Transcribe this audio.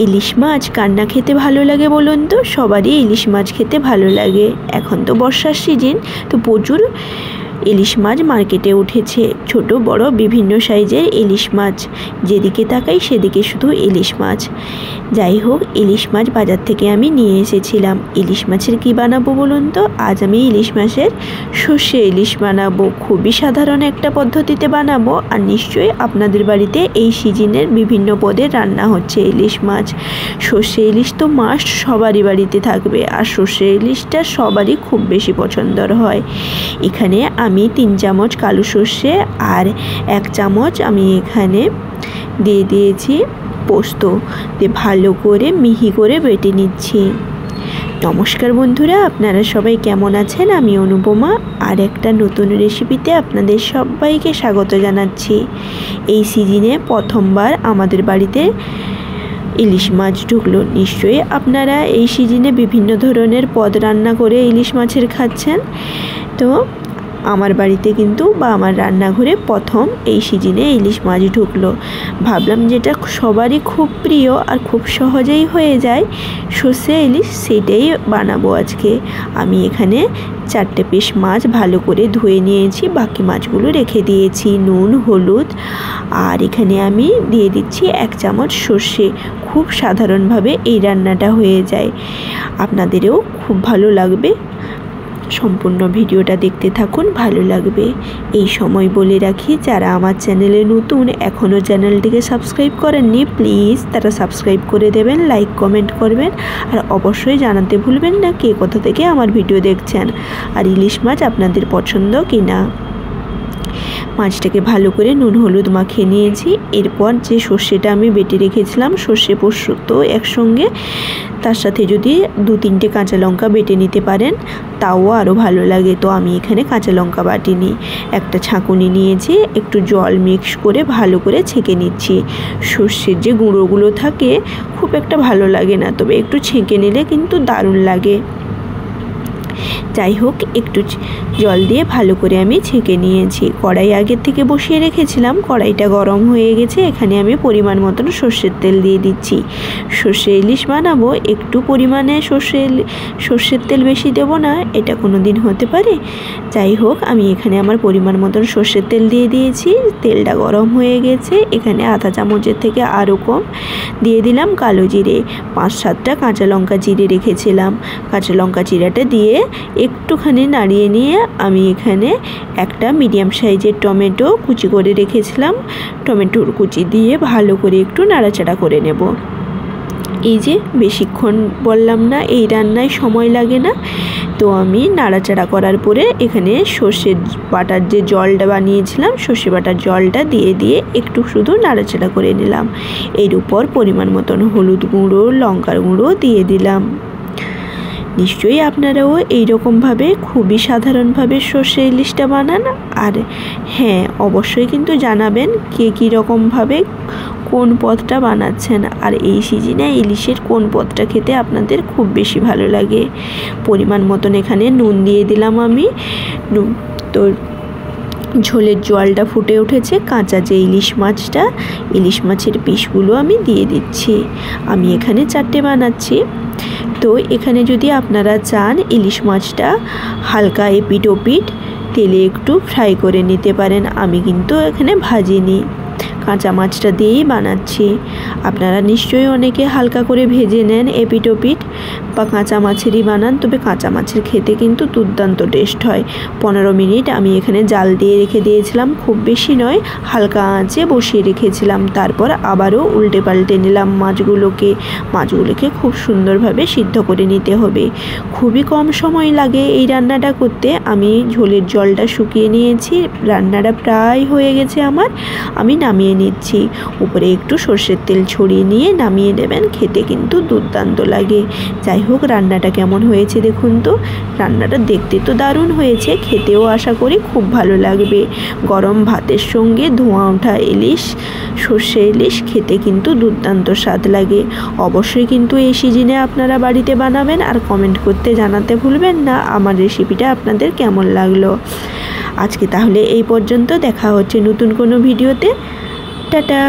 ইলিশ মাছ কার না খেতে ভালো লাগে বলুন তো? সবারই ইলিশ মাছ খেতে ভালো লাগে। এখন তো বর্ষার সিজন, তো প্রচুর ইলিশ মাছ মার্কেটে উঠেছে। ছোট বড় বিভিন্ন সাইজের ইলিশ মাছ, যেদিকে তাকাই সেদিকে শুধু ইলিশ মাছ। যাই হোক, ইলিশ মাছ বাজার থেকে আমি নিয়ে এসেছিলাম। ইলিশ মাছের কি বানাবো বলুন তো? আজ আমি ইলিশ মাছের সর্ষে ইলিশ বানাবো। খুবই সাধারণ একটা পদ্ধতিতে বানাবো, আর নিশ্চয়ই আপনাদের বাড়িতে এই সিজনের বিভিন্ন পদের রান্না হচ্ছে ইলিশ মাছ। সর্ষে ইলিশ তো মাস্ট সবারই বাড়িতে থাকবে, আর সর্ষে ইলিশটা সবারই খুব বেশি পছন্দর হয়। এখানে আমি 3 চামচ কালো সর্ষে আর 1 চামচ আমি এখানে দিয়ে দিয়েছি পোস্ত, দিয়ে ভালো করে মিহি করে বেটে নিচ্ছি। নমস্কার বন্ধুরা, আপনারা সবাই কেমন আছেন? আমি অনুপমা আর একটা নতুন রেসিপিতে আপনাদের সবাইকে স্বাগত জানাচ্ছি। এই সিজনে প্রথমবার আমাদের বাড়িতে ইলিশ মাছ ঢুকলো। নিশ্চয়ই আপনারা এই সিজনে বিভিন্ন ধরনের পদ রান্না করে ইলিশ মাছের খাচ্ছেন। তো আমার বাড়িতে কিন্তু বা আমার রান্নাঘরে প্রথম এই সিজনে ইলিশ মাছ ঢুকলো। ভাবলাম যেটা সবারই খুব প্রিয় আর খুব সহজেই হয়ে যায় সর্ষে ইলিশ, সেটাই বানাবো আজকে। আমি এখানে 4টে পিস মাছ ভালো করে ধুয়ে নিয়েছি, বাকি মাছগুলো রেখে দিয়েছি। নুন, হলুদ, আর এখানে আমি দিয়ে দিচ্ছি 1 চামচ সর্ষে। খুব সাধারণভাবে এই রান্নাটা হয়ে যায়, আপনাদেরও খুব ভালো লাগবে। সম্পূর্ণ ভিডিওটা দেখতে থাকুন, ভালো লাগবে। এই সময় বলে রাখি, যারা আমার চ্যানেলে নতুন এখনও চ্যানেলটিকে সাবস্ক্রাইব করেননি, প্লিজ তারা সাবস্ক্রাইব করে দেবেন, লাইক কমেন্ট করবেন, আর অবশ্যই জানাতে ভুলবেন না কে কোথা থেকে আমার ভিডিও দেখছেন, আর ইলিশ মাছ আপনাদের পছন্দ কি না। মাছটাকে ভালো করে নুন হলুদ মাখিয়ে নিয়েছি। এরপর যে সর্ষেটা আমি বেটে রেখেছিলাম, সর্ষে পোস্ত একসঙ্গে, তার সাথে যদি 2-3টে কাঁচা লঙ্কা বেটে নিতে পারেন তাও আরও ভালো লাগে। তো আমি এখানে কাঁচা লঙ্কা বাটিনি, একটা ছাঁকুনি নিয়েছি, একটু জল মিক্স করে ভালো করে ছেঁকে নিচ্ছি। সর্ষের যে গুঁড়োগুলো থাকে খুব একটা ভালো লাগে না, তবে একটু ছেঁকে নিলে কিন্তু দারুণ লাগে। যাই হোক, একটু জল দিয়ে ভালো করে আমি ছেঁকে নিয়েছি। কড়াই আগের থেকে বসিয়ে রেখেছিলাম, কড়াইটা গরম হয়ে গেছে। এখানে আমি পরিমাণ মতন সর্ষের তেল দিয়ে দিচ্ছি। সর্ষে ইলিশ বানাবো, একটু পরিমাণে সর্ষের তেল বেশি দেব না, এটা কোনো দিন হতে পারে। যাই হোক, আমি এখানে আমার পরিমাণ মতন সর্ষের তেল দিয়ে দিয়েছি। তেলটা গরম হয়ে গেছে। এখানে আধা চামচের থেকে আরও কম দিয়ে দিলাম কালো জিরে। 5-7টা কাঁচা লঙ্কা চিড়ে রেখেছিলাম, কাঁচা লঙ্কা চিড়াটা দিয়ে একটুখানি নাড়িয়ে নিয়ে আমি এখানে একটা মিডিয়াম সাইজের টমেটো কুচি করে রেখেছিলাম, টমেটোর কুচি দিয়ে ভালো করে একটু নাড়াচাড়া করে নেব। এই যে বেশিক্ষণ বললাম না, এই রান্নায় সময় লাগে না। তো আমি নাড়াচাড়া করার পরে এখানে সর্ষে বাটার যে জলটা বানিয়েছিলাম, সর্ষে বাটার জলটা দিয়ে একটু শুধু নাড়াচাড়া করে নিলাম। এর উপর পরিমাণ মতন হলুদ গুঁড়ো, লঙ্কার গুঁড়ো দিয়ে দিলাম। নিশ্চয়ই আপনারাও এইরকমভাবে খুবই সাধারণভাবে সর্ষে ইলিশটা বানান। আর হ্যাঁ, অবশ্যই কিন্তু জানাবেন কে কী রকমভাবে কোন পদটা বানাচ্ছেন, আর এই সিজনে ইলিশের কোন পদটা খেতে আপনাদের খুব বেশি ভালো লাগে। পরিমাণ মতন এখানে নুন দিয়ে দিলাম আমি। তো ঝোলের জলটা ফুটে উঠেছে, কাঁচা যে ইলিশ মাছটা, ইলিশ মাছের পিসগুলো আমি দিয়ে দিচ্ছি। আমি এখানে 4টে বানাচ্ছি। তো এখানে যদি আপনারা চান ইলিশ মাছটা হালকা এপিট ওপিট তেলে একটু ফ্রাই করে নিতে পারেন। আমি কিন্তু এখানে ভাজিনি, কাঁচা মাছটা দিয়েই বানাচ্ছি। আপনারা নিশ্চয়ই অনেকে হালকা করে ভেজে নেন এপিট ওপিট, বা কাঁচা মাছেরই বানান, তবে কাঁচা মাছের খেতে কিন্তু দুর্দান্ত টেস্ট হয়। 15 মিনিট আমি এখানে জাল দিয়ে রেখে দিয়েছিলাম, খুব বেশি নয়, হালকা আঁচে বসিয়ে রেখেছিলাম। তারপর আবারও উল্টে পাল্টে নিলাম মাছগুলোকে খুব সুন্দরভাবে সিদ্ধ করে নিতে হবে। খুবই কম সময় লাগে এই রান্নাটা করতে। আমি ঝোলের জলটা শুকিয়ে নিয়েছি, রান্নাটা প্রায় হয়ে গেছে আমার। আমি নামিয়ে নিচ্ছি। উপরে একটু সর্ষের তেল ছড়িয়ে নিয়ে নামিয়ে নেবেন, খেতে কিন্তু দুর্দান্ত লাগে। যাই হোক, রান্নাটা কেমন হয়েছে দেখুন তো। রান্নাটা দেখতে তো দারুণ হয়েছে, খেতেও আশা করি খুব ভালো লাগবে। গরম ভাতের সঙ্গে ধোঁয়া ওঠা ইলিশ, সর্ষে ইলিশ খেতে কিন্তু দুর্দান্ত স্বাদ লাগে। অবশ্যই কিন্তু এই সিজনে আপনারা বাড়িতে বানাবেন, আর কমেন্ট করতে জানাতে ভুলবেন না আমার রেসিপিটা আপনাদের কেমন লাগলো। আজকে তাহলে এই পর্যন্ত, দেখা হচ্ছে নতুন কোনো ভিডিওতে। টাটা।